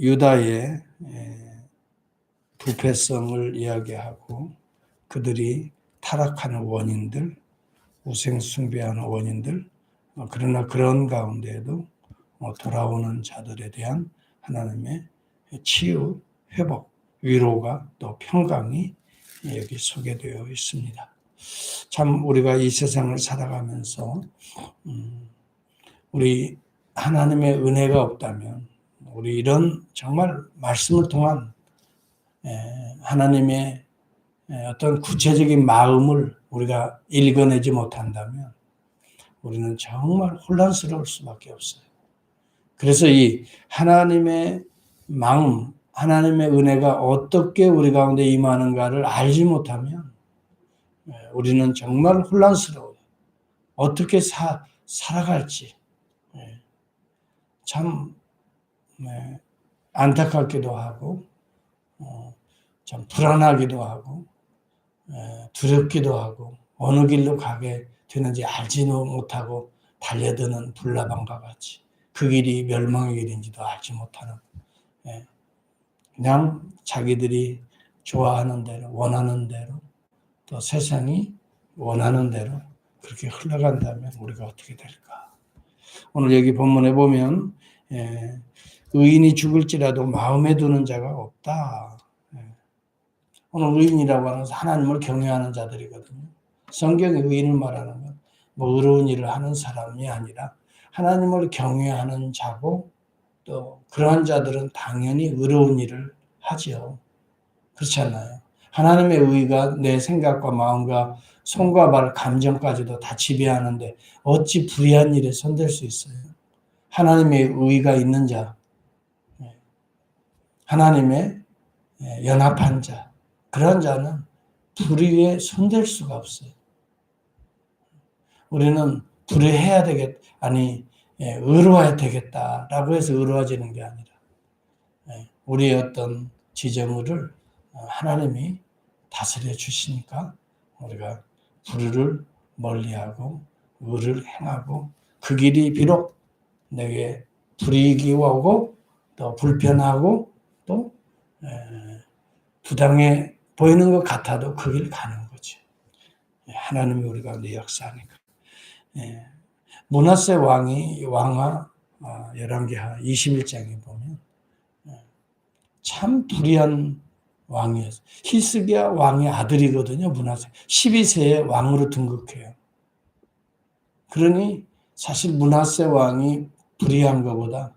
유다의 부패성을 이야기하고 그들이 타락하는 원인들, 우상숭배하는 원인들, 그러나 그런 가운데에도 돌아오는 자들에 대한 하나님의 치유, 회복, 위로가 또 평강이 여기 소개되어 있습니다. 참 우리가 이 세상을 살아가면서 우리 하나님의 은혜가 없다면 우리 이런 정말 말씀을 통한 하나님의 어떤 구체적인 마음을 우리가 읽어내지 못한다면 우리는 정말 혼란스러울 수밖에 없어요. 그래서 이 하나님의 마음, 하나님의 은혜가 어떻게 우리 가운데 임하는가를 알지 못하면 우리는 정말 혼란스러워요. 어떻게 살아갈지 참 안타깝기도 하고 참 불안하기도 하고 두렵기도 하고 어느 길로 가게 되는지 알지도 못하고 달려드는 불나방과 같이 그 길이 멸망의 길인지도 알지 못하는 그냥 자기들이 좋아하는 대로 원하는 대로 또 세상이 원하는 대로 그렇게 흘러간다면 우리가 어떻게 될까? 오늘 여기 본문에 보면 의인이 죽을지라도 마음에 두는 자가 없다. 오늘 의인이라고 하는 것은 하나님을 경외하는 자들이거든요. 성경의 의인을 말하는 건 뭐 의로운 일을 하는 사람이 아니라 하나님을 경외하는 자고 또 그러한 자들은 당연히 의로운 일을 하죠. 그렇지 않나요? 하나님의 의가 내 생각과 마음과 손과 발, 감정까지도 다 지배하는데 어찌 불의한 일에 손댈 수 있어요? 하나님의 의가 있는 자, 하나님의 연합한 자, 그런 자는 불의에 손댈 수가 없어요. 우리는 불의해야 의로워야 되겠다라고 해서 의로워지는 게 아니라 우리의 어떤 지정의를 하나님이 다스려 주시니까 우리가 불의를 멀리하고 의를 행하고 그 길이 비록 내게 불이익이 오고 또 불편하고 또 부당해 보이는 것 같아도 그 길 가는 거죠. 하나님이 우리 가운데 역사하니까. 므낫세 왕이 왕하 열왕기하 21장에 보면 참 불의한 왕이었어요. 히스기야 왕의 아들이거든요. 므낫세 12세에 왕으로 등극해요. 그러니 사실 므낫세 왕이 불의한 것보다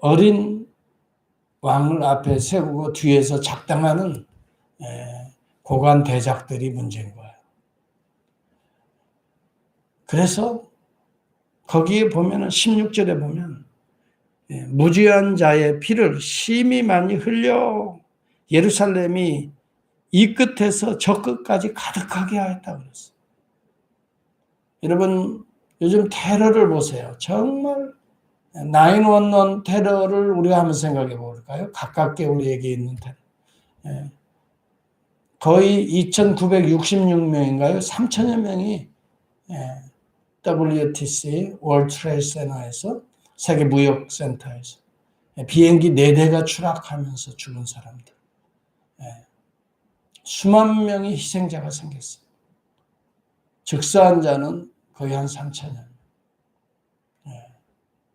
어린 왕을 앞에 세우고 뒤에서 작당하는 고관 대작들이 문제인 거예요. 그래서 거기에 보면은 16절에 보면 무죄한 자의 피를 심히 많이 흘려 예루살렘이 이 끝에서 저 끝까지 가득하게 하였다고 그랬어요. 여러분 요즘 테러를 보세요. 정말 911 테러를 우리가 한번 생각해 볼까요? 가깝게 우리에게 있는 테러. 거의 2,966명인가요? 3,000여 명이 WTC, World Trade Center에서 세계 무역센터에서 비행기 4대가 추락하면서 죽은 사람들. 수만 명의 희생자가 생겼어요. 즉사한 자는 거의 한 3,000여 명.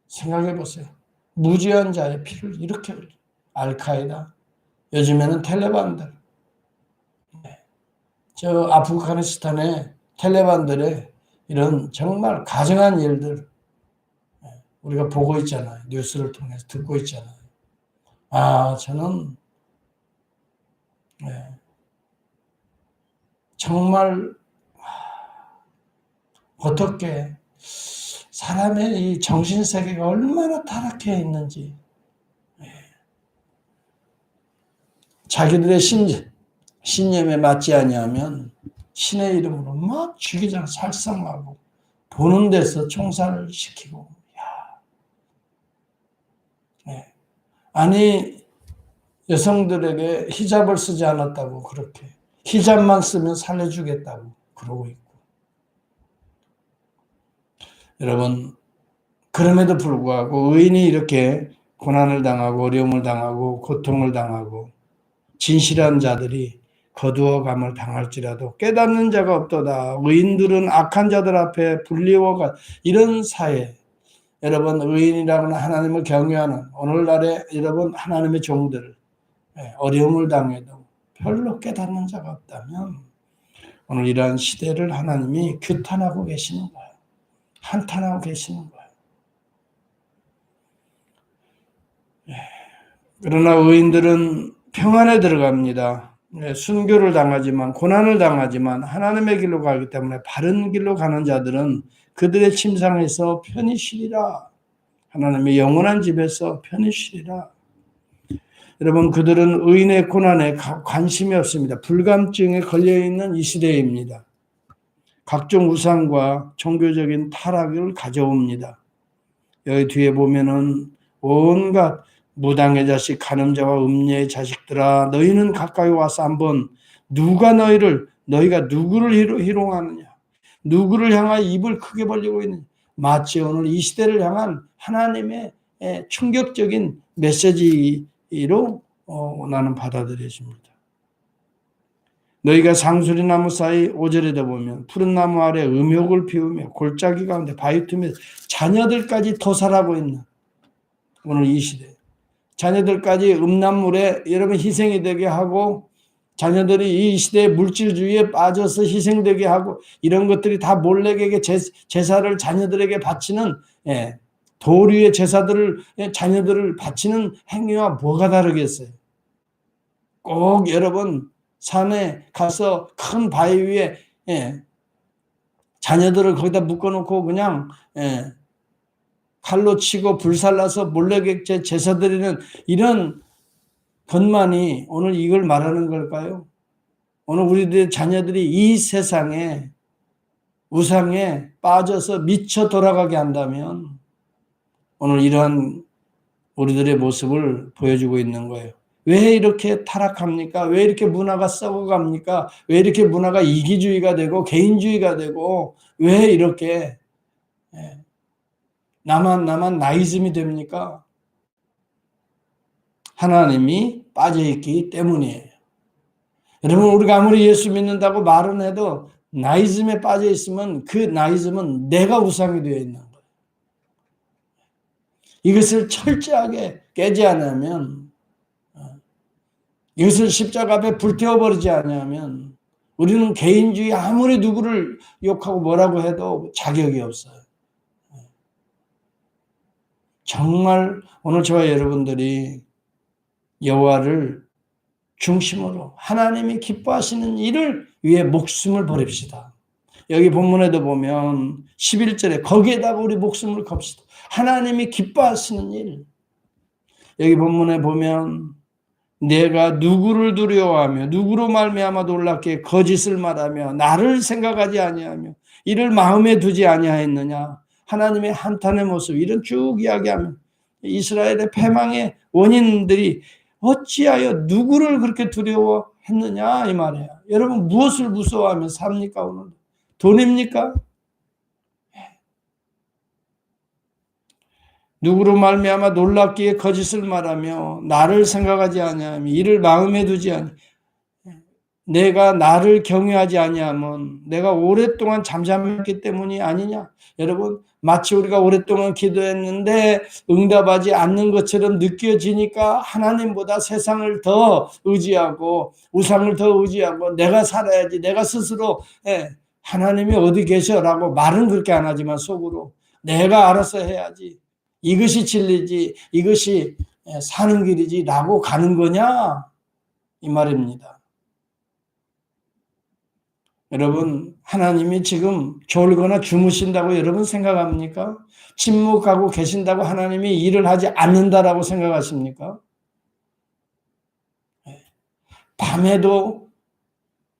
생각해 보세요. 무죄한 자의 피를 이렇게 흘려. 알카에다, 요즘에는 텔레반들. 저 아프가니스탄의 텔레반들의 이런 정말 가증한 일들 우리가 보고 있잖아요. 뉴스를 통해서 듣고 있잖아요. 저는 정말 어떻게 사람의 이 정신세계가 얼마나 타락해 있는지 자기들의 신념에 맞지 아니하면 신의 이름으로 막 죽이잖아. 살상하고 보는 데서 총살을 시키고 아니 여성들에게 히잡을 쓰지 않았다고 그렇게 히잡만 쓰면 살려주겠다고 그러고 있고 여러분 그럼에도 불구하고 의인이 이렇게 고난을 당하고 어려움을 당하고 고통을 당하고 진실한 자들이 거두어감을 당할지라도 깨닫는 자가 없도다. 의인들은 악한 자들 앞에 불리워가 이런 사회. 여러분 의인이라고는 하나님을 경외하는 오늘날의 여러분 하나님의 종들 어려움을 당해도 별로 깨닫는 자가 없다면 오늘 이러한 시대를 하나님이 규탄하고 계시는 거예요. 한탄하고 계시는 거예요. 그러나 의인들은 평안에 들어갑니다. 순교를 당하지만 고난을 당하지만 하나님의 길로 가기 때문에 바른 길로 가는 자들은 그들의 침상에서 편히 쉬리라. 하나님의 영원한 집에서 편히 쉬리라. 여러분 그들은 의인의 고난에 관심이 없습니다. 불감증에 걸려있는 이 시대입니다. 각종 우상과 종교적인 타락을 가져옵니다. 여기 뒤에 보면은 온갖 무당의 자식, 간음자와 음녀의 자식들아 너희는 가까이 와서 한번 너희가 누구를 희롱하느냐 누구를 향하여 입을 크게 벌리고 있느냐 마치 오늘 이 시대를 향한 하나님의 충격적인 메시지로 나는 받아들여집니다. 너희가 상수리 나무 사이 5절에도 보면 푸른 나무 아래 음욕을 피우며 골짜기 가운데 바위 틈에 자녀들까지 도살하고 있는 오늘 이 시대 자녀들까지 음란물에 여러분 희생이 되게 하고 자녀들이 이 시대의 물질주의에 빠져서 희생되게 하고 이런 것들이 다 몰렉에게 제사를 자녀들에게 바치는 도류의 제사들을 자녀들을 바치는 행위와 뭐가 다르겠어요? 꼭 여러분 산에 가서 큰 바위 위에 자녀들을 거기다 묶어놓고 그냥 칼로 치고 불살라서 몰래객제 제사 드리는 이런 것만이 오늘 이걸 말하는 걸까요? 오늘 우리들의 자녀들이 이 세상에 우상에 빠져서 미쳐 돌아가게 한다면 오늘 이러한 우리들의 모습을 보여주고 있는 거예요. 왜 이렇게 타락합니까? 왜 이렇게 문화가 썩어갑니까? 왜 이렇게 문화가 이기주의가 되고 개인주의가 되고 왜 이렇게 나만 나이즘이 됩니까? 하나님이 빠져있기 때문이에요. 여러분 우리가 아무리 예수 믿는다고 말은 해도 나이즘에 빠져있으면 그 나이즘은 내가 우상이 되어 있는 거예요. 이것을 철저하게 깨지 않으면 이것을 십자가 앞에 불태워버리지 않으면 우리는 개인주의 아무리 누구를 욕하고 뭐라고 해도 자격이 없어요. 정말 오늘 저와 여러분들이 여호와를 중심으로 하나님이 기뻐하시는 일을 위해 목숨을 버립시다. 여기 본문에도 보면 11절에 거기에다가 우리 목숨을 겁시다. 하나님이 기뻐하시는 일. 여기 본문에 보면 내가 누구를 두려워하며 누구로 말미암아 놀랍게 거짓을 말하며 나를 생각하지 아니하며 이를 마음에 두지 아니하였느냐. 하나님의 한탄의 모습 이런 쭉 이야기하면 이스라엘의 패망의 원인들이 어찌하여 누구를 그렇게 두려워했느냐 이 말이에요. 여러분 무엇을 무서워하며 삽니까 오늘? 돈입니까? 누구로 말미암아 놀랍기에 거짓을 말하며 나를 생각하지 아니하며 이를 마음에 두지 아니. 내가 나를 경외하지 아니하면 내가 오랫동안 잠잠했기 때문이 아니냐. 여러분 마치 우리가 오랫동안 기도했는데 응답하지 않는 것처럼 느껴지니까 하나님보다 세상을 더 의지하고 우상을 더 의지하고 내가 살아야지 내가 스스로 하나님이 어디 계셔라고 말은 그렇게 안 하지만 속으로 내가 알아서 해야지 이것이 진리지 이것이 사는 길이지 라고 가는 거냐 이 말입니다. 여러분 하나님이 지금 졸거나 주무신다고 여러분 생각합니까? 침묵하고 계신다고 하나님이 일을 하지 않는다라고 생각하십니까? 밤에도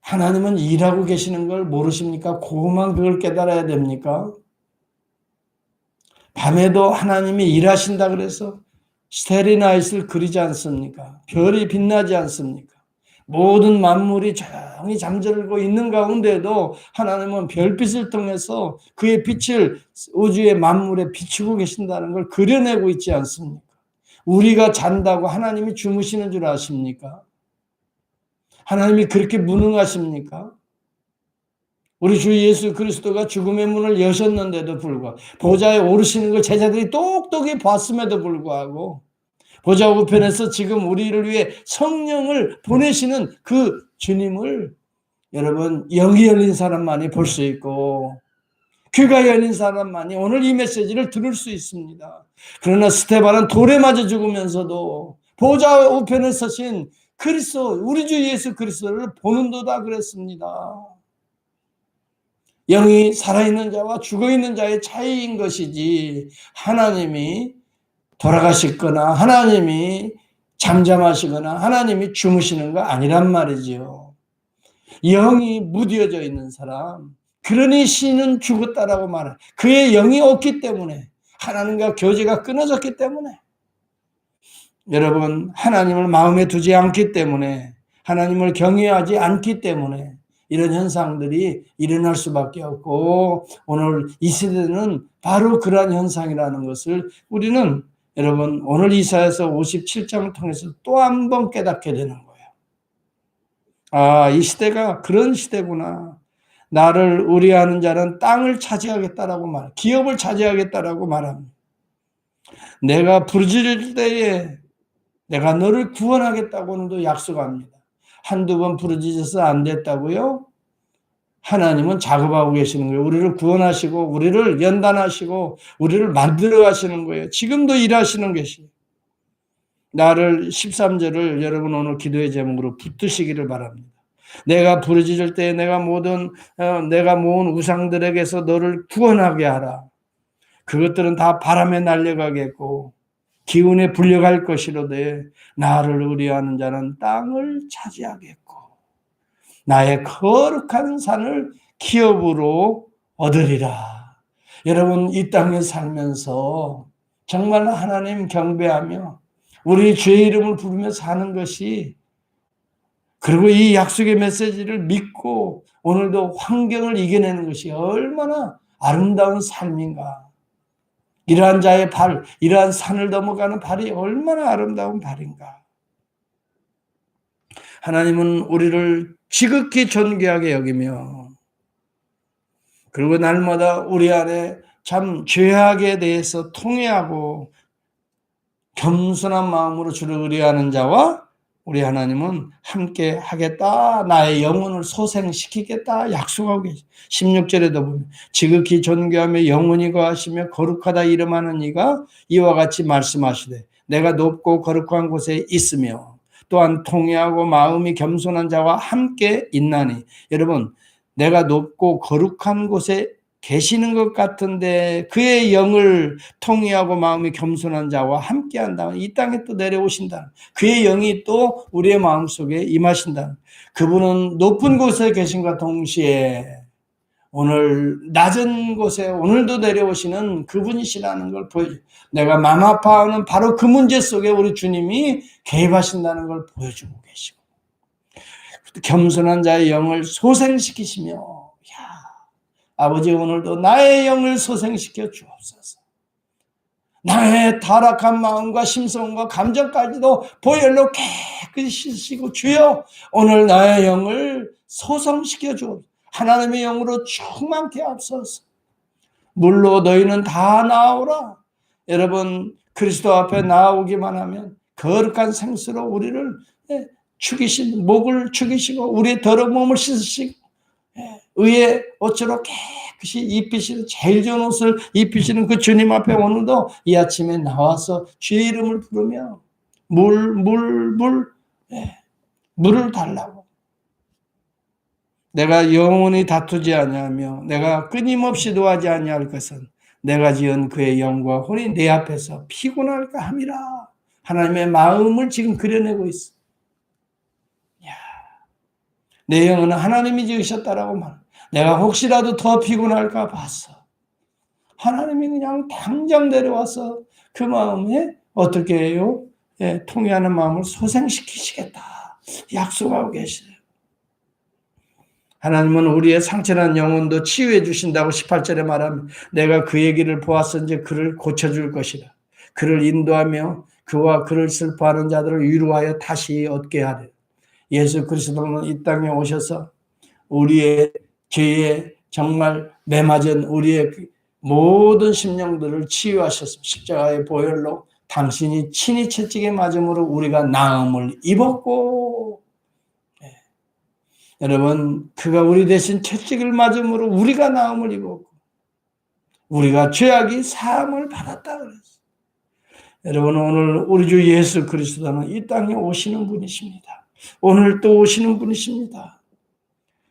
하나님은 일하고 계시는 걸 모르십니까? 고만 그걸 깨달아야 됩니까? 밤에도 하나님이 일하신다 그래서 스테리나잇을 그리지 않습니까? 별이 빛나지 않습니까? 모든 만물이 조용히 잠들고 있는 가운데도 하나님은 별빛을 통해서 그의 빛을 우주의 만물에 비추고 계신다는 걸 그려내고 있지 않습니까? 우리가 잔다고 하나님이 주무시는 줄 아십니까? 하나님이 그렇게 무능하십니까? 우리 주 예수 그리스도가 죽음의 문을 여셨는데도 불구하고 보좌에 오르시는 걸 제자들이 똑똑히 봤음에도 불구하고 보좌 우편에서 지금 우리를 위해 성령을 보내시는 그 주님을 여러분 영이 열린 사람만이 볼 수 있고 귀가 열린 사람만이 오늘 이 메시지를 들을 수 있습니다. 그러나 스데반은 돌에 맞아 죽으면서도 보좌 우편에 서신 그리스도 우리 주 예수 그리스도를 보는도다 그랬습니다. 영이 살아있는 자와 죽어있는 자의 차이인 것이지 하나님이 돌아가시거나 하나님이 잠잠하시거나 하나님이 주무시는 거 아니란 말이지요. 영이 무뎌져 있는 사람, 그러니 신은 죽었다라고 말해. 그의 영이 없기 때문에, 하나님과 교제가 끊어졌기 때문에, 여러분 하나님을 마음에 두지 않기 때문에, 하나님을 경외하지 않기 때문에 이런 현상들이 일어날 수밖에 없고, 오늘 이 세대는 바로 그러한 현상이라는 것을 우리는 여러분 오늘 이사야서 57장을 통해서 또 한 번 깨닫게 되는 거예요. 아, 이 시대가 그런 시대구나. 나를 의뢰하는 자는 땅을 차지하겠다라고 말, 기업을 차지하겠다라고 말합니다. 내가 부르짖을 때에 내가 너를 구원하겠다고는 약속합니다. 한두 번 부르짖어서 안 됐다고요? 하나님은 작업하고 계시는 거예요. 우리를 구원하시고 우리를 연단하시고 우리를 만들어 가시는 거예요. 지금도 일하시는 것이. 나를 13절을 여러분 오늘 기도의 제목으로 붙드시기를 바랍니다. 내가 부르짖을 때 내가 모은 우상들에게서 너를 구원하게 하라. 그것들은 다 바람에 날려가겠고 기운에 불려갈 것이로되 나를 의뢰하는 자는 땅을 차지하겠고 나의 거룩한 산을 기업으로 얻으리라. 여러분 이 땅에 살면서 정말 하나님 경배하며 우리 주의 이름을 부르며 사는 것이, 그리고 이 약속의 메시지를 믿고 오늘도 환경을 이겨내는 것이 얼마나 아름다운 삶인가. 이러한 자의 발, 이러한 산을 넘어가는 발이 얼마나 아름다운 발인가. 하나님은 우리를 지극히 존귀하게 여기며 그리고 날마다 우리 안에 참 죄악에 대해서 통회하고 겸손한 마음으로 주를 의뢰하는 자와 우리 하나님은 함께 하겠다. 나의 영혼을 소생시키겠다 약속하고 계시. 16절에도 보면 지극히 존귀하며 영원히 거하시며 거룩하다 이름하는 이가 이와 같이 말씀하시되 내가 높고 거룩한 곳에 있으며 또한 통회하고 마음이 겸손한 자와 함께 있나니. 여러분 내가 높고 거룩한 곳에 계시는 것 같은데 그의 영을 통회하고 마음이 겸손한 자와 함께한다. 이 땅에 또 내려오신다. 그의 영이 또 우리의 마음속에 임하신다. 그분은 높은 곳에 계신과 동시에 오늘 낮은 곳에 오늘도 내려오시는 그분이시라는 걸 보여줘요. 내가 마음 아파하는 바로 그 문제 속에 우리 주님이 개입하신다는 걸 보여주고 계시고 겸손한 자의 영을 소생시키시며 아버지 오늘도 나의 영을 소생시켜 주옵소서. 나의 타락한 마음과 심성과 감정까지도 보혈로 깨끗이 씻으시고 주여 오늘 나의 영을 소생시켜 주옵소서. 하나님의 영으로 충만케 하옵소서. 물로 너희는 다 나오라. 여러분 그리스도 앞에 나오기만 하면 거룩한 생수로 우리를 죽이신 목을 죽이시고 우리의 더러운 몸을 씻으시고 의의 옷으로 깨끗이 입히시는 제일 좋은 옷을 입히시는 그 주님 앞에 오늘도 이 아침에 나와서 주의 이름을 부르며 물을 달라고. 내가 영원히 다투지 아니하며 내가 끊임없이 노하지 아니할 것은 내가 지은 그의 영과 혼이 내 앞에서 피곤할까 함이라. 하나님의 마음을 지금 그려내고 있어. 내 영은 하나님이 지으셨다라고 말. 내가 혹시라도 더 피곤할까 봤어. 하나님이 그냥 당장 내려와서 그 마음에 어떻게 해요? 통회하는 마음을 소생시키시겠다. 약속하고 계시대요. 하나님은 우리의 상처난 영혼도 치유해 주신다고 18절에 말하면 내가 그의 길을 보았은지 그를 고쳐줄 것이라. 그를 인도하며 그와 그를 슬퍼하는 자들을 위로하여 다시 얻게 하려. 예수 그리스도는 이 땅에 오셔서 우리의 죄에 정말 매맞은 우리의 모든 심령들을 치유하셨습니다. 십자가의 보혈로 당신이 친히 채찍에 맞음으로 우리가 나음을 입었고, 네. 여러분, 그가 우리 대신 채찍을 맞음으로 우리가 나음을 입었고, 우리가 죄악이 사함을 받았다 그랬어요. 여러분, 오늘 우리 주 예수 그리스도는 이 땅에 오시는 분이십니다. 오늘 또 오시는 분이십니다.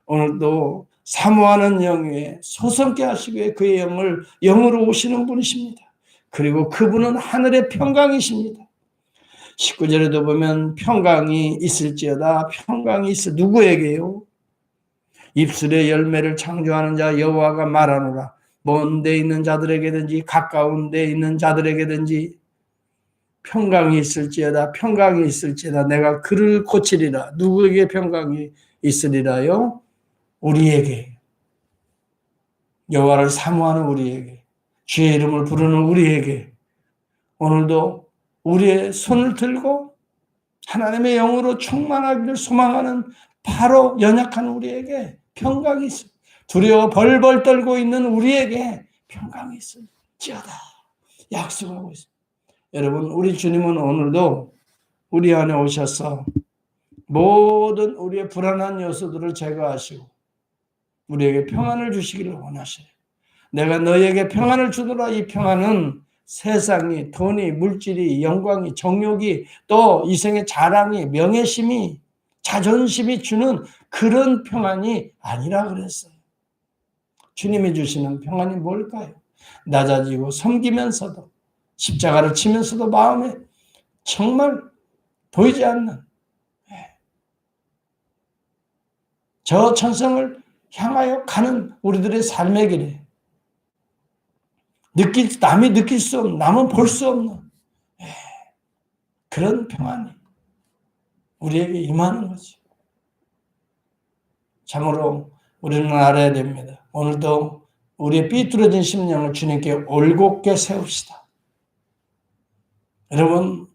오늘도 사모하는 영 위에 소성케 하시기 위해 그의 영을 영으로 오시는 분이십니다. 그리고 그분은 하늘의 평강이십니다. 19절에도 보면 평강이 있을지어다. 평강이 있어 누구에게요? 입술의 열매를 창조하는 자 여호와가 말하노라. 먼 데 있는 자들에게든지 가까운 데 있는 자들에게든지 평강이 있을지어다. 평강이 있을지어다. 내가 그를 고치리라. 누구에게 평강이 있으리라요? 우리에게, 여호와를 사모하는 우리에게, 주의 이름을 부르는 우리에게, 오늘도 우리의 손을 들고 하나님의 영으로 충만하기를 소망하는 바로 연약한 우리에게 평강이 있습니다. 두려워 벌벌 떨고 있는 우리에게 평강이 있을지어다 약속하고 있습니다. 여러분, 우리 주님은 오늘도 우리 안에 오셔서 모든 우리의 불안한 요소들을 제거하시고 우리에게 평안을 주시기를 원하셔요. 내가 너희에게 평안을 주더라. 이 평안은 세상이, 돈이, 물질이, 영광이, 정욕이, 또 이생의 자랑이, 명예심이, 자존심이 주는 그런 평안이 아니라 그랬어요. 주님이 주시는 평안이 뭘까요? 낮아지고 섬기면서도 십자가를 치면서도 마음에 정말 보이지 않는 저 천성을 향하여 가는 우리들의 삶의 길에 남이 느낄 수 없는, 남은 볼 수 없는 그런 평안이 우리에게 임하는 거죠. 참으로 우리는 알아야 됩니다. 오늘도 우리의 삐뚤어진 심령을 주님께 올곧게 세웁시다. 여러분,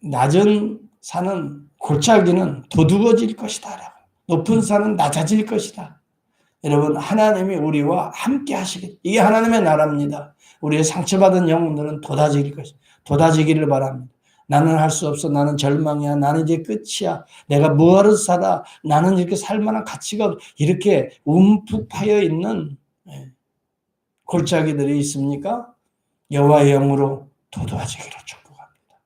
낮은 산은 골짜기는 도둑어질 것이다. 높은 산은 낮아질 것이다. 여러분, 하나님이 우리와 함께 하시겠다. 이게 하나님의 나라입니다. 우리의 상처받은 영혼들은 도다지기를 바랍니다. 나는 할 수 없어. 나는 절망이야. 나는 이제 끝이야. 내가 뭐하러 살아. 나는 이렇게 살 만한 가치가 없어. 이렇게 움푹 파여 있는 골짜기들이 있습니까? 여호와의 영으로 도도해지기를 축복합니다.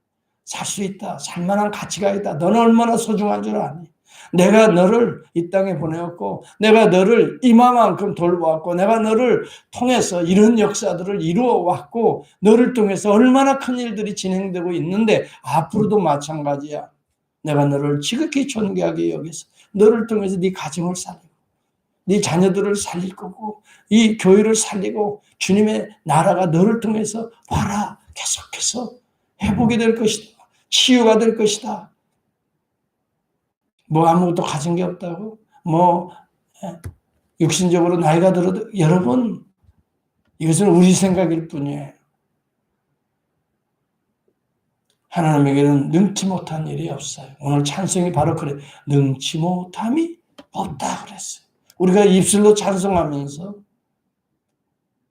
살 수 있다. 살 만한 가치가 있다. 너는 얼마나 소중한 줄 아니? 내가 너를 이 땅에 보내었고 내가 너를 이마만큼 돌보았고 내가 너를 통해서 이런 역사들을 이루어왔고 너를 통해서 얼마나 큰 일들이 진행되고 있는데 앞으로도 마찬가지야. 내가 너를 지극히 존귀하게 여기서 너를 통해서 네 가정을 살리고 네 자녀들을 살릴 거고 이 교회를 살리고 주님의 나라가 너를 통해서 봐라 계속해서 회복이 될 것이다. 치유가 될 것이다. 뭐 아무것도 가진 게 없다고? 뭐 육신적으로 나이가 들어도 여러분 이것은 우리 생각일 뿐이에요. 하나님에게는 능치 못한 일이 없어요. 오늘 찬송이 바로 그래. 능치 못함이 없다 그랬어요. 우리가 입술로 찬송하면서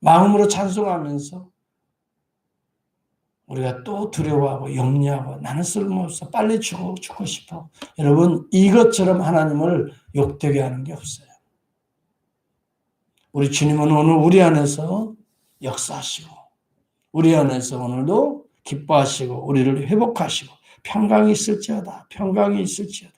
마음으로 찬송하면서 우리가 또 두려워하고 염려하고 나는 쓸모없어. 빨리 죽고 싶어. 여러분 이것처럼 하나님을 욕되게 하는 게 없어요. 우리 주님은 오늘 우리 안에서 역사하시고 우리 안에서 오늘도 기뻐하시고 우리를 회복하시고 평강이 있을지어다. 평강이 있을지어다.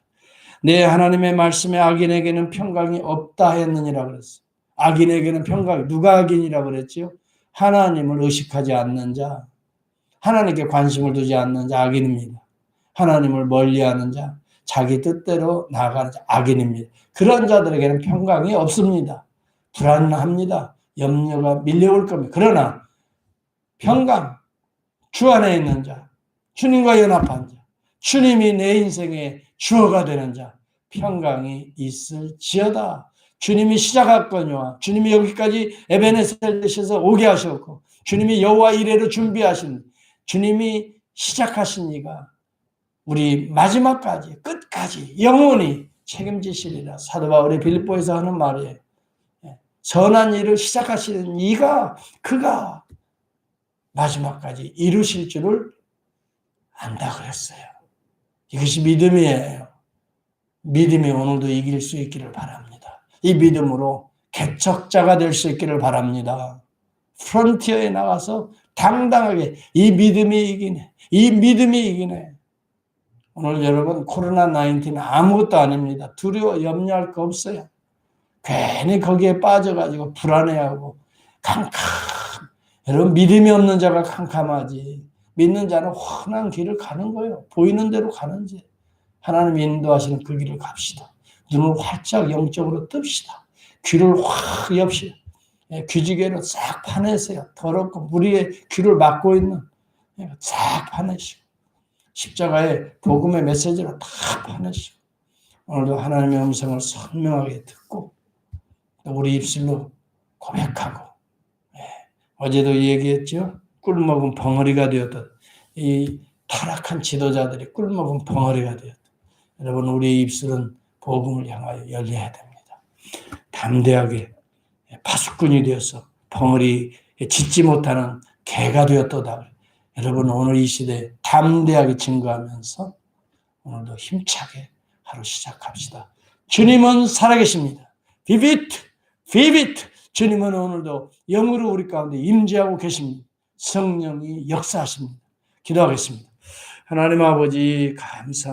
내 하나님의 말씀에 악인에게는 평강이 없다 했느니라 그랬어요. 악인에게는 평강이 누가 악인이라 그랬지요? 하나님을 의식하지 않는 자. 하나님께 관심을 두지 않는 자 악인입니다. 하나님을 멀리하는 자, 자기 뜻대로 나아가는 자 악인입니다. 그런 자들에게는 평강이 없습니다. 불안합니다. 염려가 밀려올 겁니다. 그러나 평강, 주 안에 있는 자, 주님과 연합한 자, 주님이 내 인생의 주어가 되는 자, 평강이 있을지어다. 주님이 시작했거니와 주님이 여기까지 에베네셀 되셔서 오게 하셨고 주님이 여호와 이레를 준비하신 주님이 시작하신 이가 우리 마지막까지 끝까지 영원히 책임지시리라. 사도 바울이 빌립보에서 하는 말이에요. 선한 일을 시작하시는 이가 그가 마지막까지 이루실 줄을 안다 그랬어요. 이것이 믿음이에요. 믿음이 오늘도 이길 수 있기를 바랍니다. 이 믿음으로 개척자가 될 수 있기를 바랍니다. 프론티어에 나가서 당당하게 이 믿음이 이기네. 이 믿음이 이기네. 오늘 여러분 코로나19 아무것도 아닙니다. 두려워 염려할 거 없어요. 괜히 거기에 빠져가지고 불안해하고 캄캄. 여러분 믿음이 없는 자가 캄캄하지. 믿는 자는 훤한 길을 가는 거예요. 보이는 대로 가는지. 하나님 인도하시는 그 길을 갑시다. 눈을 활짝 영적으로 뜹시다. 귀를 확 엽시다. 귀지개를 싹 파내세요. 더럽고 무리의 귀를 막고 있는 싹 파내시고 십자가의 복음의 메시지를 다 파내시고 오늘도 하나님의 음성을 선명하게 듣고 우리 입술로 고백하고 어제도 얘기했죠. 꿀먹은 벙어리가 되었던 이 타락한 지도자들이 꿀먹은 벙어리가 되었던 여러분 우리의 입술은 복음을 향하여 열려야 됩니다. 담대하게 파수꾼이 되어서 벙어리 짖지 못하는 개가 되었도다. 여러분 오늘 이 시대에 담대하게 증거하면서 오늘도 힘차게 하루 시작합시다. 주님은 살아계십니다. 비비트, 비비트. 주님은 오늘도 영으로 우리 가운데 임재하고 계십니다. 성령이 역사하십니다. 기도하겠습니다. 하나님 아버지 감사합니다.